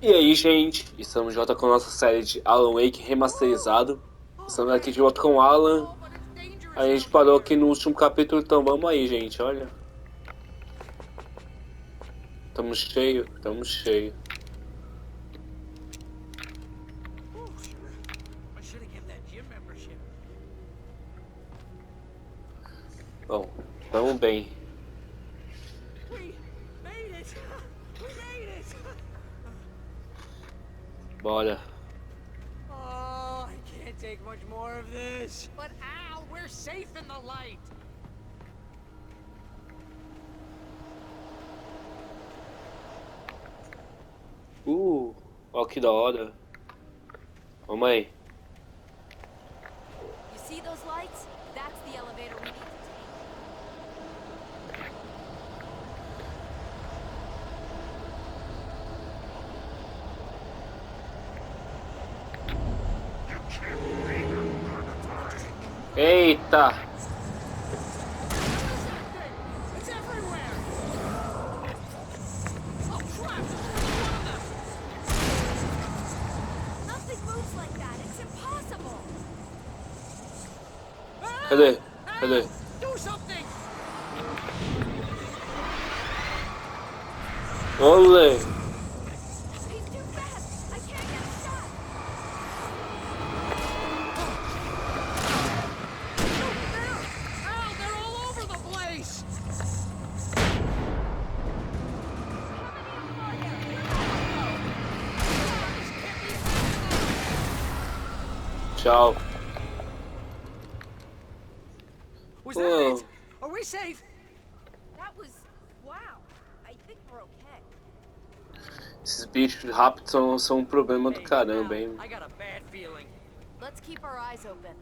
E aí, gente, estamos de volta com a nossa série de Alan Wake remasterizado. Estamos aqui de volta com o Alan. A gente parou aqui no último capítulo, então vamos aí, gente, olha. Estamos cheio, estamos cheio. Bom, vamos bem. Bora. Oh, I can't take much more of this. But Al, we're safe in the light. Ó que da hora. Vamos aí. You see those lights? That's the elevator we need to Eita! It's everywhere. Oh crap! Nothing moves like that. It's impossible. Cadê? Al, Cadê? do something. Olê! He's too fast. I can't get a shot. Al, they're all over the place. Tchau. Was Oh. that it? Are we safe? That was wow. I think we're okay. Esses bichos rápidos são um problema do caramba, Al, hein? I got a bad feeling. Let's keep our eyes open.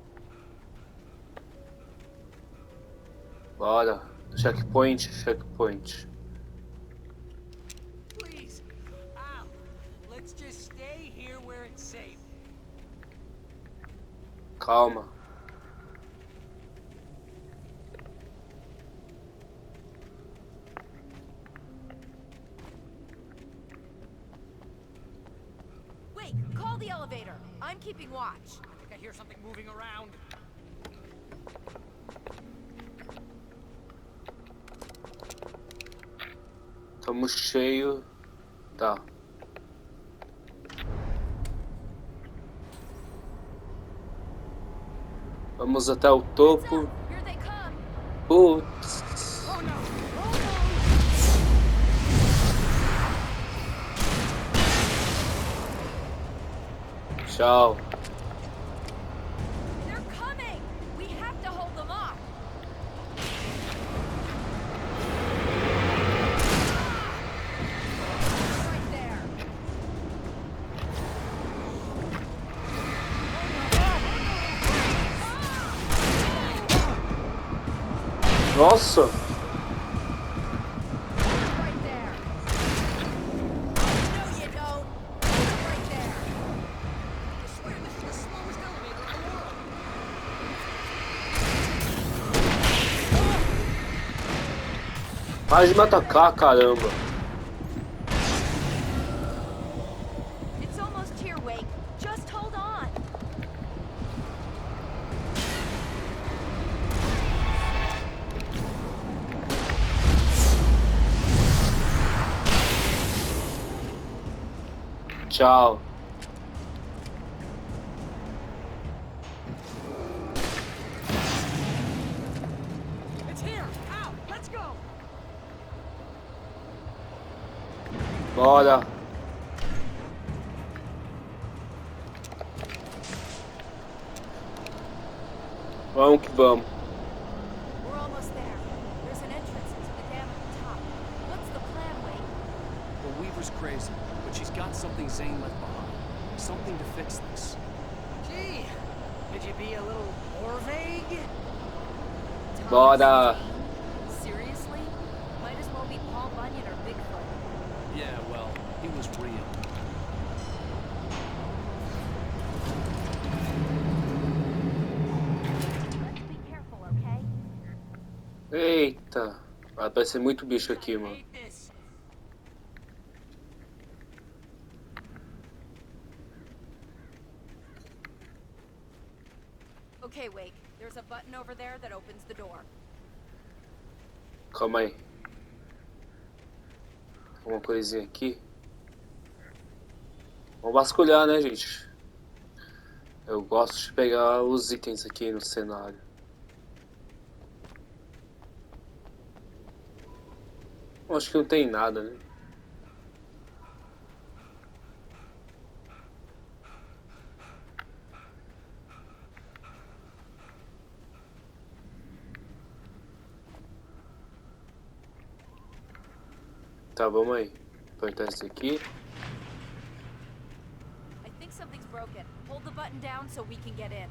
Bora. Checkpoint, checkpoint. Please, Al, let's just stay here where it's safe. Calma. Wait, call the elevator. I'm keeping watch. I think I hear something moving around. Tamo cheio. Tá. Vamos até o Heads topo. up. Here they come. Putz. Oh no! Oh Tchau. They're coming. We have to hold them off. Right there. Nossa. Right there. No, you don't. Right there. I swear this is the slowest elevator in the world. Para de me atacar, caramba. It's almost here, Wake. Just hold on. Tchau. It's here! Al, let's go! Bora. Vamos que vamos. We're almost there. There's an entrance into the dam at the top. What's the plan, Wake? Well, Weaver's crazy, but she's got something Zane left behind. Something to fix this. Gee, could you be a little more vague? Bora. Seriously? Might as well be Paul Bunyan or Bigfoot. Yeah, well, he was real. Let's be careful, okay? Eita. Vai aparecer muito bicho aqui, mano. Hate this. Okay, Wake. There's a button over there that opens the door. Calma aí. Uma coisinha aqui. Vamos vasculhar, né, gente? Eu gosto de pegar os itens aqui no cenário. Acho que não tem nada, né? Tá, vamos aí. Apertar isso aqui. I think something's broken. Hold the button down so we can get in.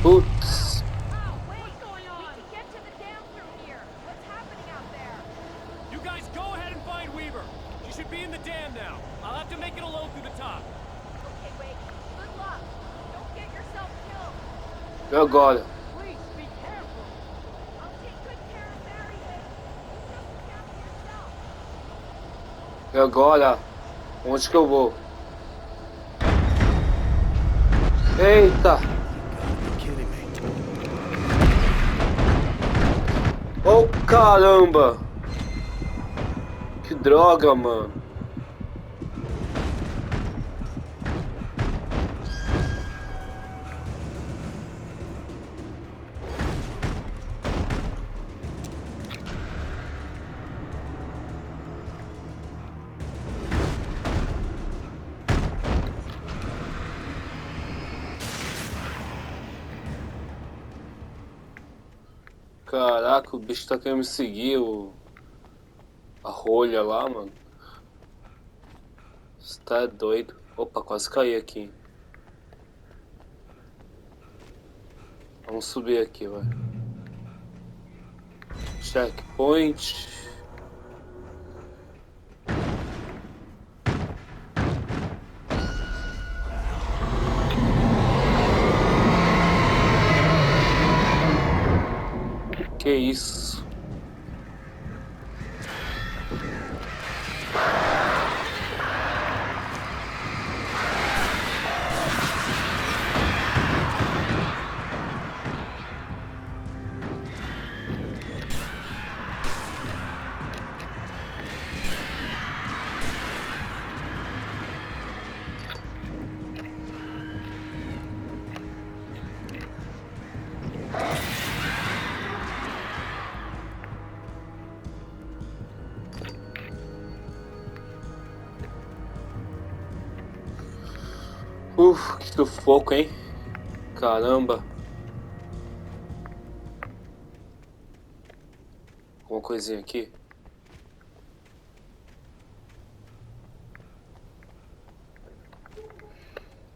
Putz. Oh, wait! We can get to the dam through here. What's happening out there? You guys go ahead and find Weaver. She should be in the dam now. I'll have to make it alone through the top. Okay, Wake. Good luck. Don't get yourself killed. E agora? Please be careful. I'll take good care of Marion. You just look after yourself. E agora? Onde que eu vou? Eita! You're kidding me. Oh, caramba! Que droga, mano. Caraca, o bicho tá querendo me seguir, a rolha lá, mano. Você tá doido. Opa, quase caí aqui. Vamos subir aqui, vai. Checkpoint. Que isso? Que sufoco, hein? Caramba. Alguma coisinha aqui?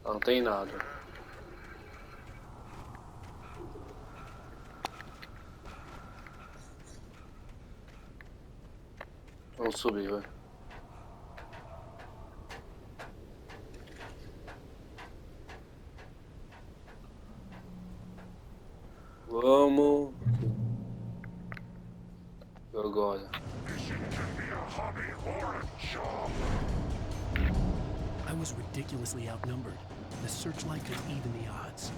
Não tem nada. Vamos subir, vai. Vamos. E agora? I was ridiculously outnumbered. The searchlight could even the odds.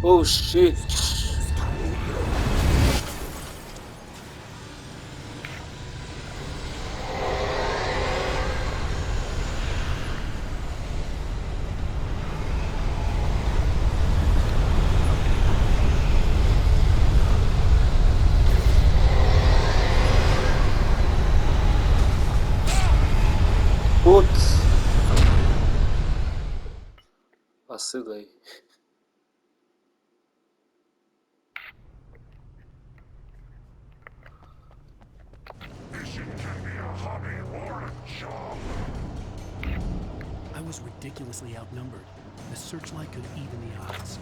Oh shit. Putz. Vacilei. I was ridiculously outnumbered. The searchlight could even the odds.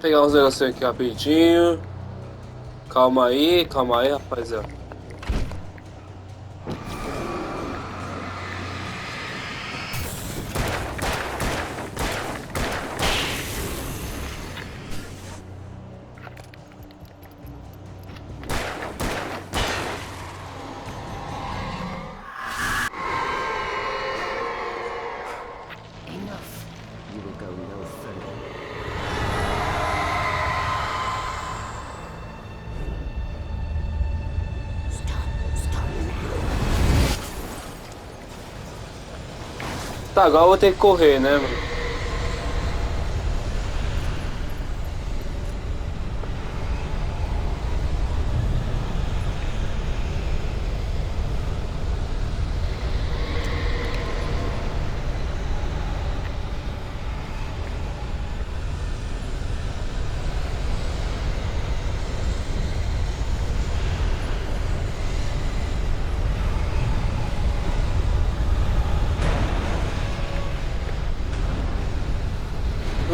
Pegar uns negocinhos aqui rapidinho. Calma aí, rapaziada. You will go no further. Tá, agora eu vou ter que correr, né, mano?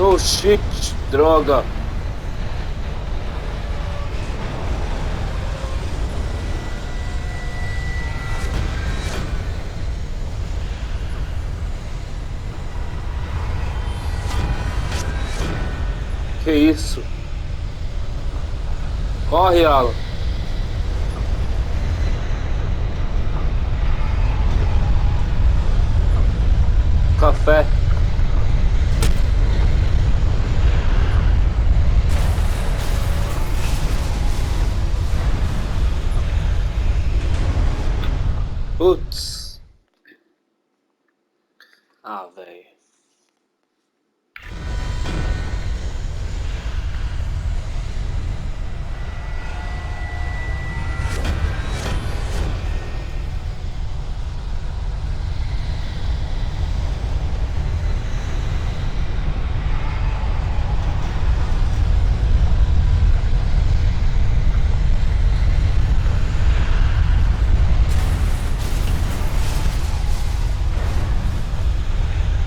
Oh shit, droga. Que isso? Corre, Alan. Café. Putz. Ah, velho.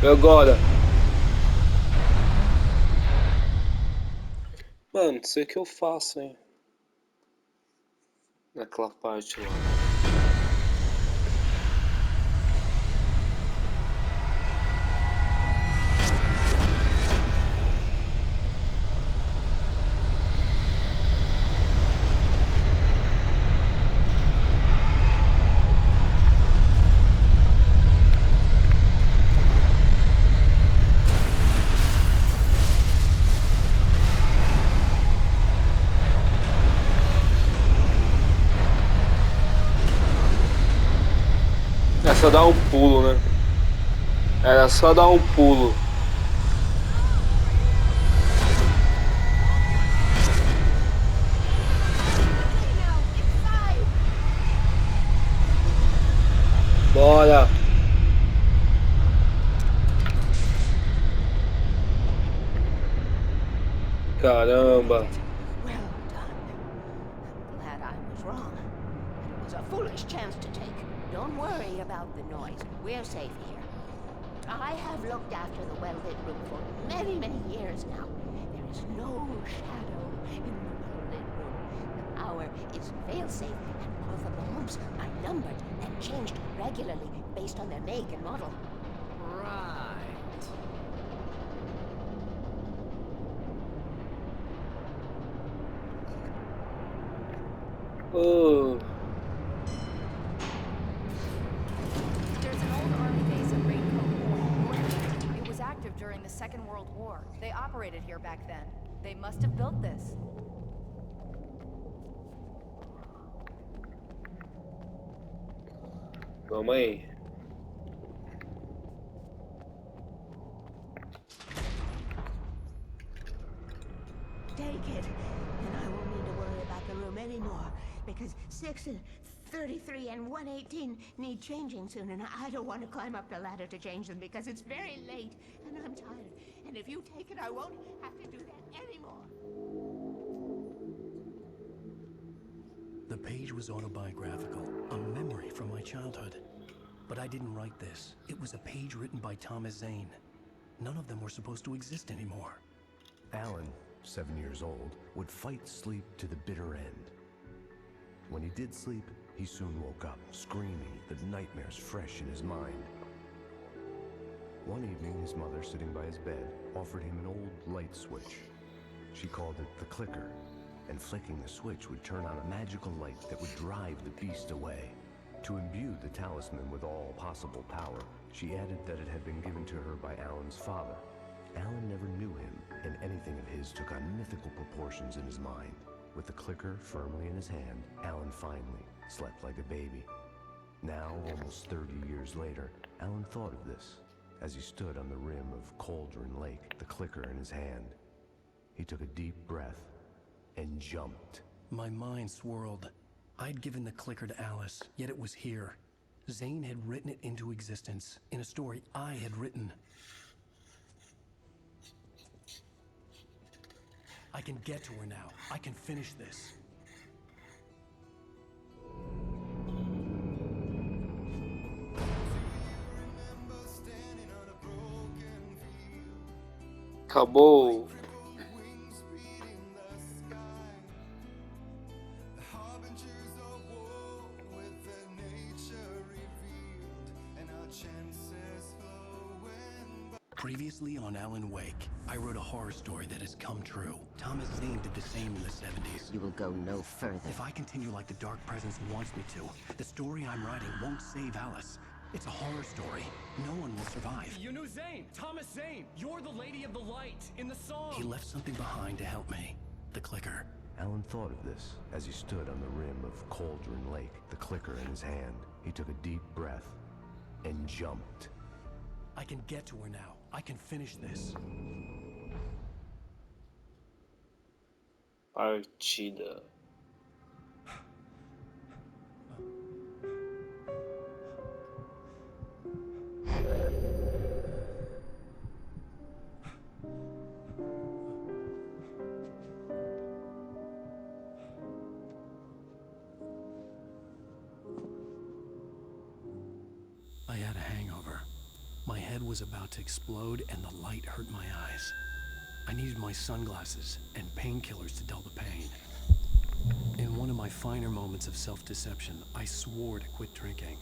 E agora? Mano, não sei o que eu faço, hein? Naquela parte lá. É só dar um pulo, né? Era só dar um pulo. Bora! Caramba. Well done. I'm glad I was wrong. It was a foolish chance to take. Don't worry about the noise. We're safe here. I have looked after the well-lit room for many, many years now. There is no shadow in the well-lit room. The power is fail-safe, and both of the lamps are numbered and changed regularly based on their make and model. Right. Oh. There's an old army base at Raincoat Point. It was active during the Second World War. They operated here back then. They must have built this. Vamos aí. Take it, and I won't need to worry about the room anymore, because 6 and 33 and 118 need changing soon, and I don't want to climb up the ladder to change them because it's very late, and I'm tired. And if you take it, I won't have to do that anymore. The page was autobiographical, a memory from my childhood. But I didn't write this. It was a page written by Thomas Zane. None of them were supposed to exist anymore. Alan, 7 years old, would fight sleep to the bitter end. When he did sleep, he soon woke up, screaming, the nightmares fresh in his mind. One evening, his mother, sitting by his bed, offered him an old light switch. She called it the clicker, and flicking the switch would turn on a magical light that would drive the beast away. To imbue the talisman with all possible power, she added that it had been given to her by Alan's father. Alan never knew him, and anything of his took on mythical proportions in his mind. With the clicker firmly in his hand, Alan finally slept like a baby. Now, almost 30 years later, Alan thought of this as he stood on the rim of Cauldron Lake, the clicker in his hand. He took a deep breath and jumped. My mind swirled. I'd given the clicker to Alice, yet it was here. Zane had written it into existence, in a story I had written. I can get to her now. I can finish this. Acabou. Previously on Alan Wake, I wrote a horror story that has come true. Thomas Zane did the same in the 70s. You will go no further. If I continue like the Dark Presence wants me to, the story I'm writing won't save Alice. It's a horror story. No one will survive. You knew Zane! Thomas Zane! You're the Lady of the Light in the song! He left something behind to help me. The clicker. Alan thought of this as he stood on the rim of Cauldron Lake, the clicker in his hand. He took a deep breath and jumped. I can get to her now. I can finish this. Partida. I had a hangover. My head was about to explode and the light hurt my eyes. I needed my sunglasses and painkillers to dull the pain. In one of my finer moments of self-deception, I swore to quit drinking.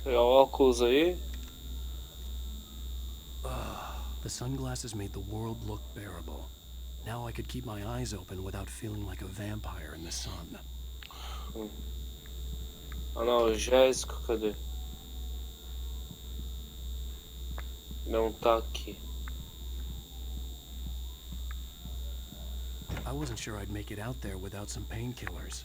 Pegar o óculos aí. The sunglasses made the world look bearable. Now I could keep my eyes open without feeling like a vampire in the sun. Analgésico, cadê? Não tá aqui. I wasn't sure I'd make it out there without some painkillers.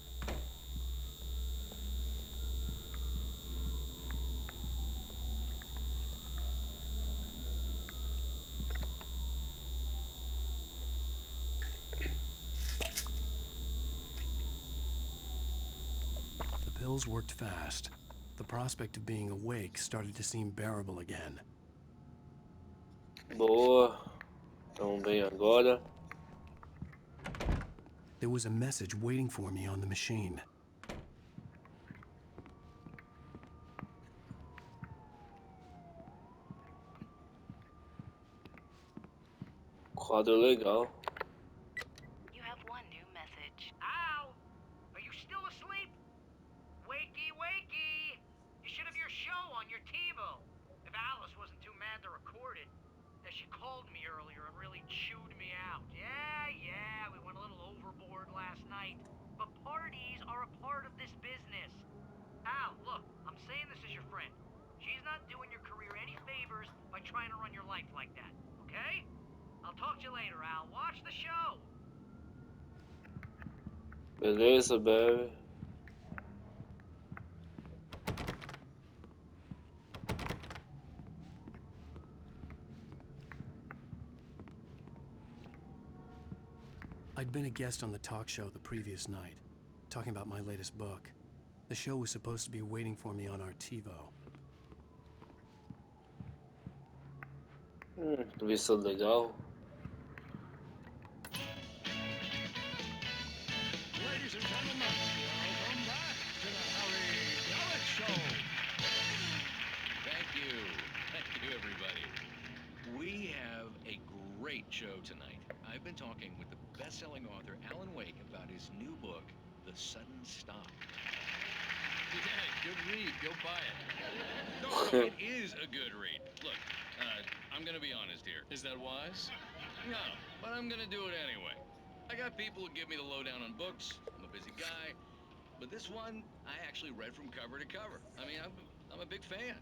The pills worked fast. the prospect of being awake started to seem bearable again. Boa. Então bem agora. There was a message waiting for me on the machine. Quadro legal. You have one new message. Al, are you still asleep? Wakey, wakey! You should have your show on your TiVo. If Alice wasn't too mad to record it. She called me earlier and really chewed me out. Yeah, we went a little overboard last night. But parties are a part of this business. Al, look, I'm saying this as your friend. She's not doing your career any favors by trying to run your life like that, okay? I'll talk to you later, Al. Watch the show. Beleza, baby. I'd been a guest on the talk show the previous night, talking about my latest book. The show was supposed to be waiting for me on our TiVo. Vista legal. Ladies and gentlemen, welcome back to the Harry Gallic Show. Thank you. Thank you, everybody. We have a great show tonight. I've been talking with the best-selling author Alan Wake about his new book, The Sudden Stop. Yeah, good read. Go buy it. No, it is a good read. Look, I'm going to be honest here. Is that wise? No, but I'm going to do it anyway. I got people who give me the lowdown on books. I'm a busy guy. But this one, I actually read from cover to cover. I mean, I'm a big fan.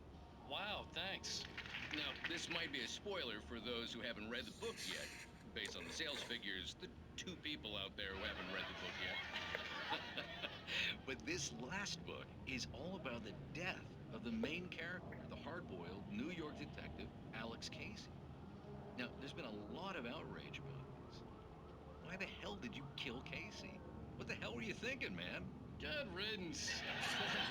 Wow, thanks. Now, this might be a spoiler for those who haven't read the book yet. Based on the sales figures, the 2 people out there who haven't read the book yet. But this last book is all about the death of the main character, the hard-boiled New York detective, Alex Casey. Now, there's been a lot of outrage about this. Why the hell did you kill Casey? What the hell were you thinking, man? Good riddance.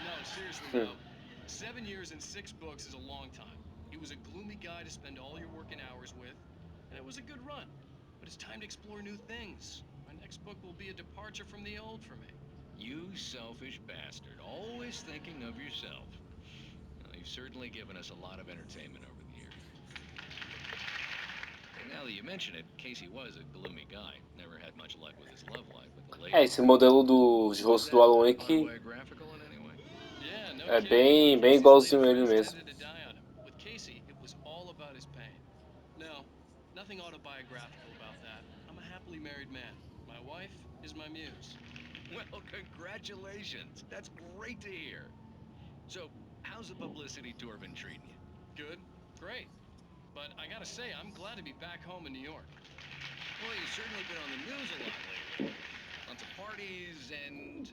No, seriously though. 7 years and 6 books is a long time. He was a gloomy guy to spend all your working hours with, and it was a good run. But it's time to explore new things. My next book will be a departure from the old for me. You selfish bastard, always thinking of yourself. Well, you've certainly given us a lot of entertainment over the years. And now that you mention it, Casey was a gloomy guy. Never had much luck with his love life with the lady. Esse modelo de rosto do Alan Wake Autobiographical in any way? Yeah, no é kidding. bem Casey's igualzinho lady ele friends mesmo. tended to die on him. With Casey, it was all about his pain. No, nothing autobiographical about that. I'm a happily married man. My wife is my muse. Well, congratulations. That's great to hear. So, how's the publicity tour been treating you? Good, great. But I gotta say, I'm glad to be back home in New York. Well, you've certainly been on the news a lot lately. Lots of parties and,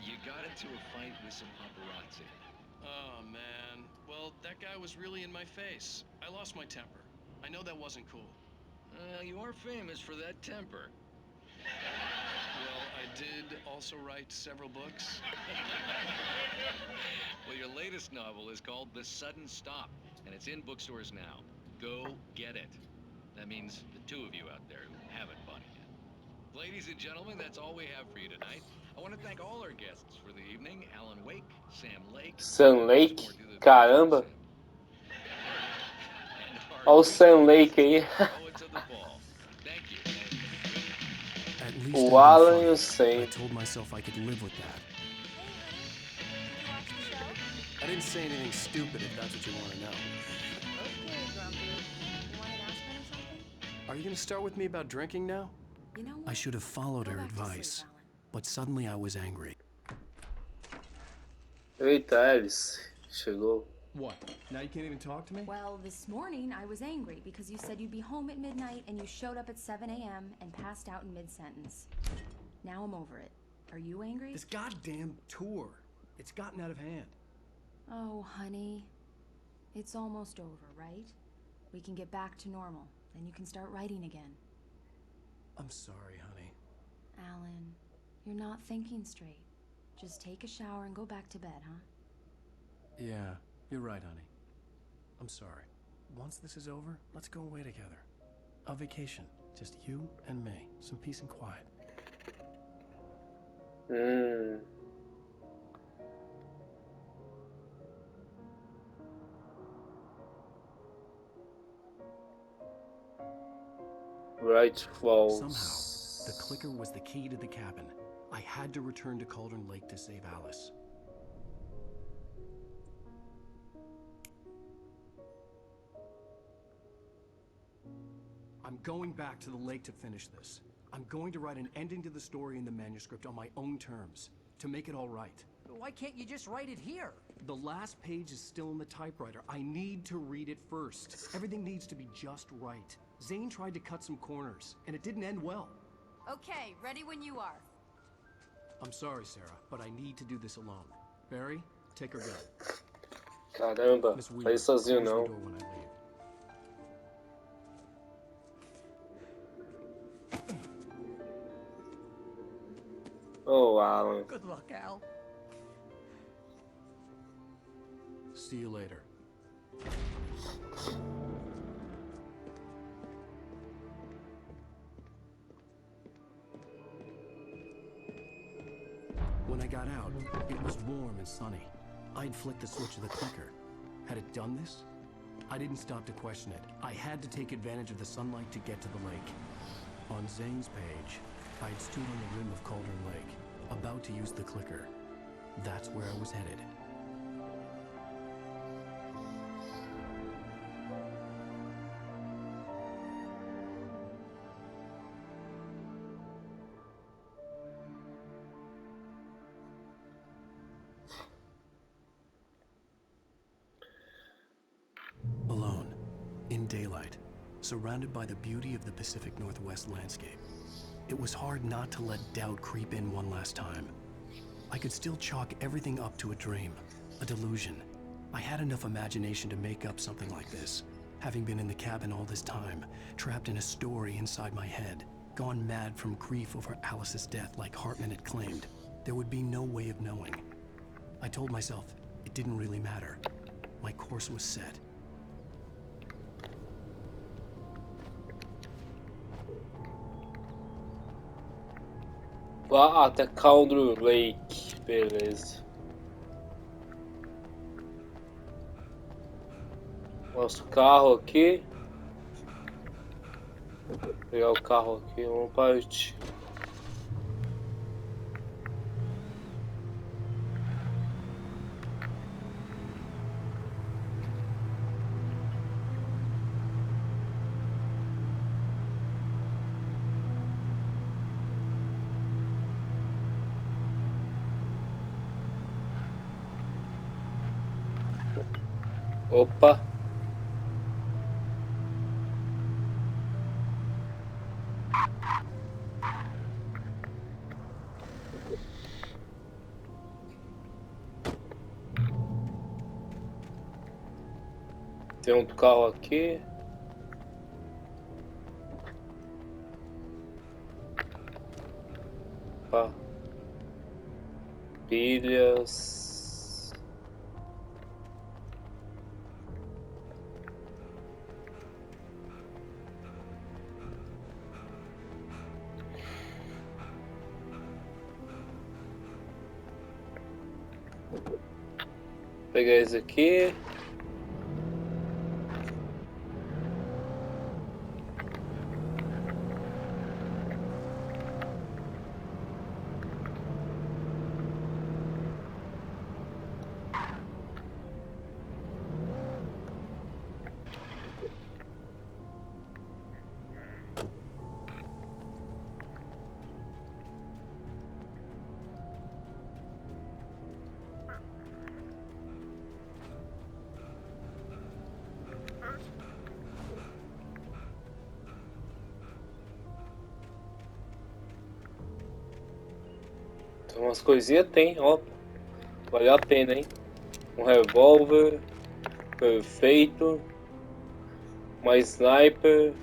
you got into a fight with some paparazzi. Oh, man. Well, that guy was really in my face. I lost my temper. I know that wasn't cool. You are famous for that temper. Well, I did also write several books. Well, your latest novel is called The Sudden Stop, and it's in bookstores now. Go get it. That means the 2 of you out there who haven't bought it yet. Ladies and gentlemen, that's all we have for you tonight. I want to thank all our guests for the evening. Alan Wake, Sam Lake. Sam Lake? Caramba! Olha o Sam Lake aí. Poets of the Ball. Thank you. At least O I'd Alan been e o funny. I Sam. told myself I could live with that. Hey, honey. Did you watch the show? I didn't say anything stupid if that's what you want to know. Okay, Grumpy. You wanted to ask me something? Are you going to start with me about drinking now? You know what? I should have followed Go her back to sleep, advice, Alan. but suddenly I was angry. Eita, Alice. Chegou. What? Now you can't even talk to me? Well, this morning I was angry because you said you'd be home at midnight and you showed up at 7 a.m. and passed out in mid-sentence. Now I'm over it. Are you angry? This goddamn tour. It's gotten out of hand. Oh, honey. It's almost over, right? We can get back to normal. Then you can start writing again. I'm sorry, honey. Alan, you're not thinking straight. Just take a shower and go back to bed, huh? Yeah, you're right, honey. I'm sorry. Once this is over, let's go away together. A vacation. Just you and me. Some peace and quiet. Right falls. Somehow, the clicker was the key to the cabin. I had to return to Cauldron Lake to save Alice. I'm going back to the lake to finish this. I'm going to write an ending to the story in the manuscript on my own terms, to make it all right. Why can't you just write it here? The last page is still in the typewriter. I need to read it first. Everything needs to be just right. Zane tried to cut some corners, and it didn't end well. Okay, ready when you are. I'm sorry, Sarah, but I need to do this alone. Barry, take her gun. Caramba, Miss vai Weaver, sozinho close the não. door when I leave. Oh, Alan. Good luck, Al. See you later. When I got out, it was warm and sunny. I'd flicked the switch of the clicker. Had it done this? I didn't stop to question it. I had to take advantage of the sunlight to get to the lake. On Zane's page, I'd stood on the rim of Cauldron Lake, about to use the clicker. That's where I was headed. Alone, in daylight, surrounded by the beauty of the Pacific Northwest landscape. It was hard not to let doubt creep in one last time. I could still chalk everything up to a dream, a delusion. I had enough imagination to make up something like this, having been in the cabin all this time, trapped in a story inside my head, gone mad from grief over Alice's death like Hartman had claimed. There would be no way of knowing. I told myself it didn't really matter. My course was set. Vá até Cauldron Lake, beleza. Nosso carro aqui. Vou pegar o carro aqui, vamos partir. Opa! Tem outro carro aqui. Opa. Pilhas. Pegar esse aqui. Então, umas coisinhas tem, ó. Valeu a pena, hein? Um revólver. Perfeito. Uma sniper.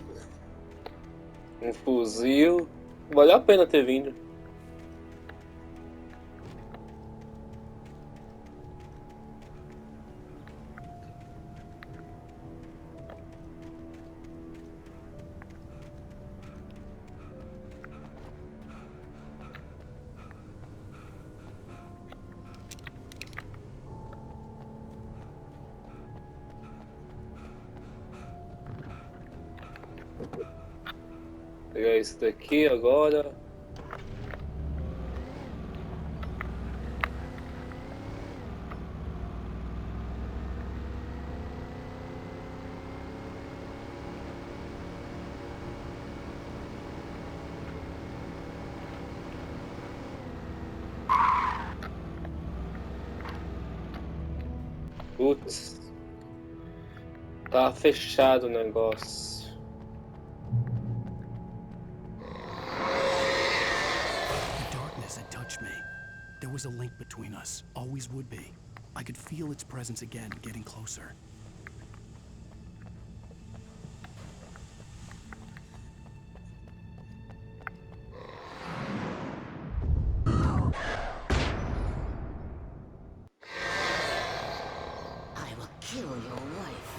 Um fuzil. Valeu a pena ter vindo. Pegar esse daqui agora. Putz, tá fechado o negócio. The darkness had touched me. There was a link between us, always would be. I could feel its presence again, getting closer. I will kill your wife.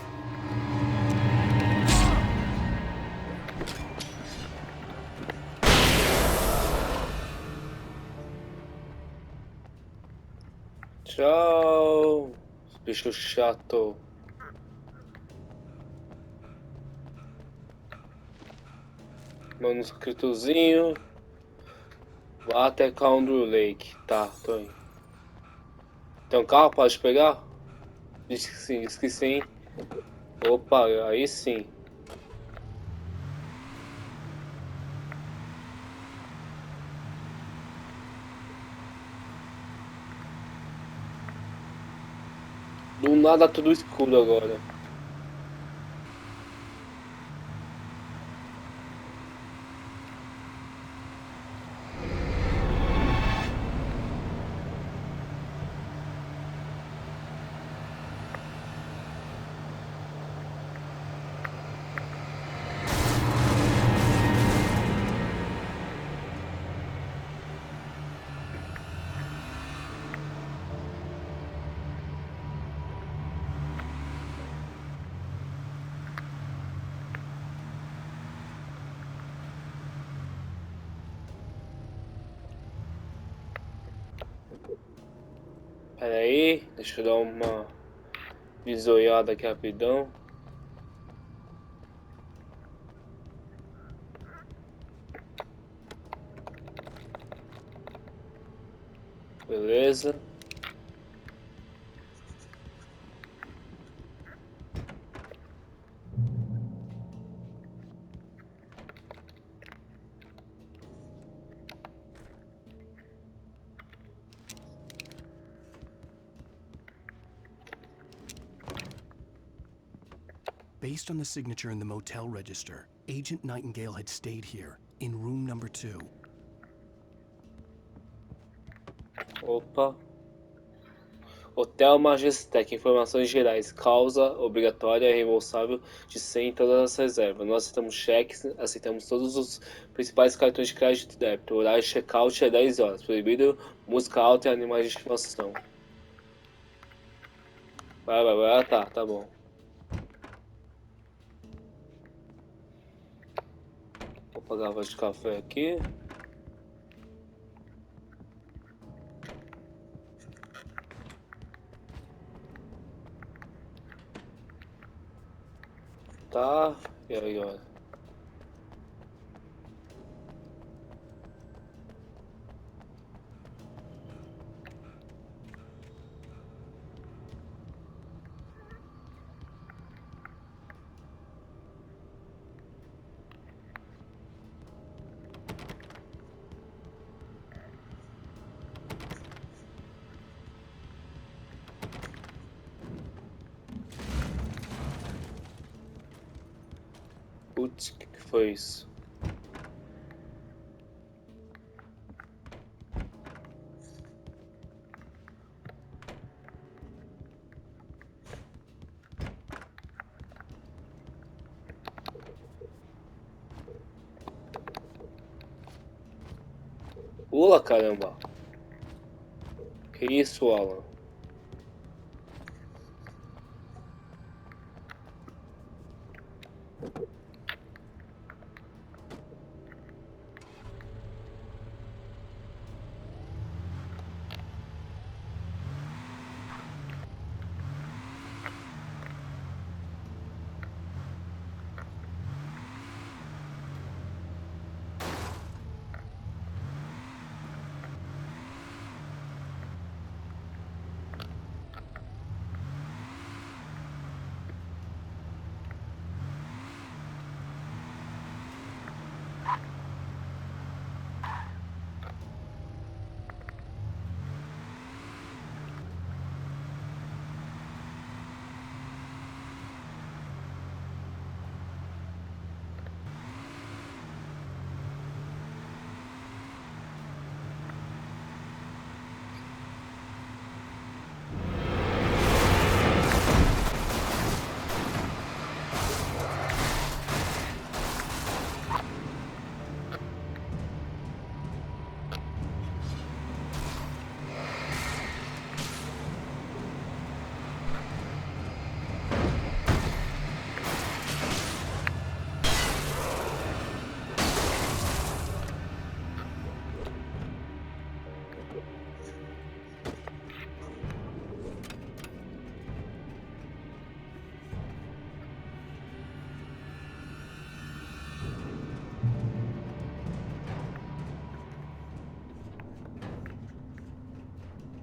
Tchau, bicho chato. Manuscritozinho. Vá até Coundry Lake. Tá, tô indo. Tem um carro? Pode pegar? Diz que sim, diz que sim. Opa, aí sim. Do nada tudo escuro agora. Pera aí, deixa eu dar uma visoiada aqui rapidão. Beleza. Based on the signature in the motel register, Agent Nightingale had stayed here, in room number 2. Opa. Hotel Majestic, informações gerais, causa obrigatória e reembolsável de 100 em todas as reservas. Nós aceitamos cheques, aceitamos todos os principais cartões de crédito e débito. O horário de check-out é 10 horas. Proibido música alta e animais de estimação. Vai, tá bom. Vou pagar a voz de café aqui. Tá, e aí, olha. Putz, que foi isso? Pula, caramba! Que isso, Alan?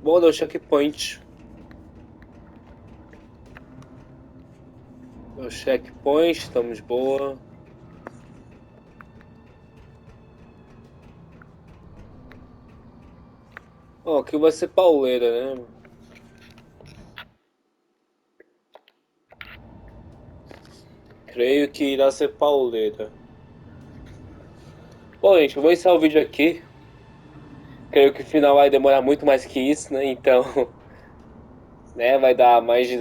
Bom, deu checkpoint. Deu checkpoint, estamos boa. Ó, aqui vai ser pauleira, né? Creio que irá ser pauleira. Bom, gente, eu vou encerrar o vídeo aqui. Creio que o final vai demorar muito mais que isso, né? Então, né, vai dar mais de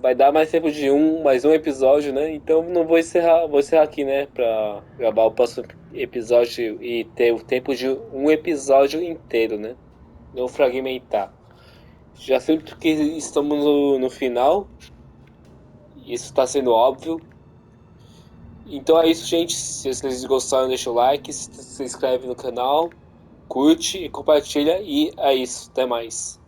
vai dar mais tempo de mais um episódio, né? Então não vou encerrar aqui, né, para gravar o próximo episódio e ter o tempo de um episódio inteiro, né? Não fragmentar. Já sinto que estamos no final. Isso está sendo óbvio. Então é isso, gente. Se vocês gostaram, deixa o like, se inscreve no canal, curte e compartilha. E é isso. Até mais.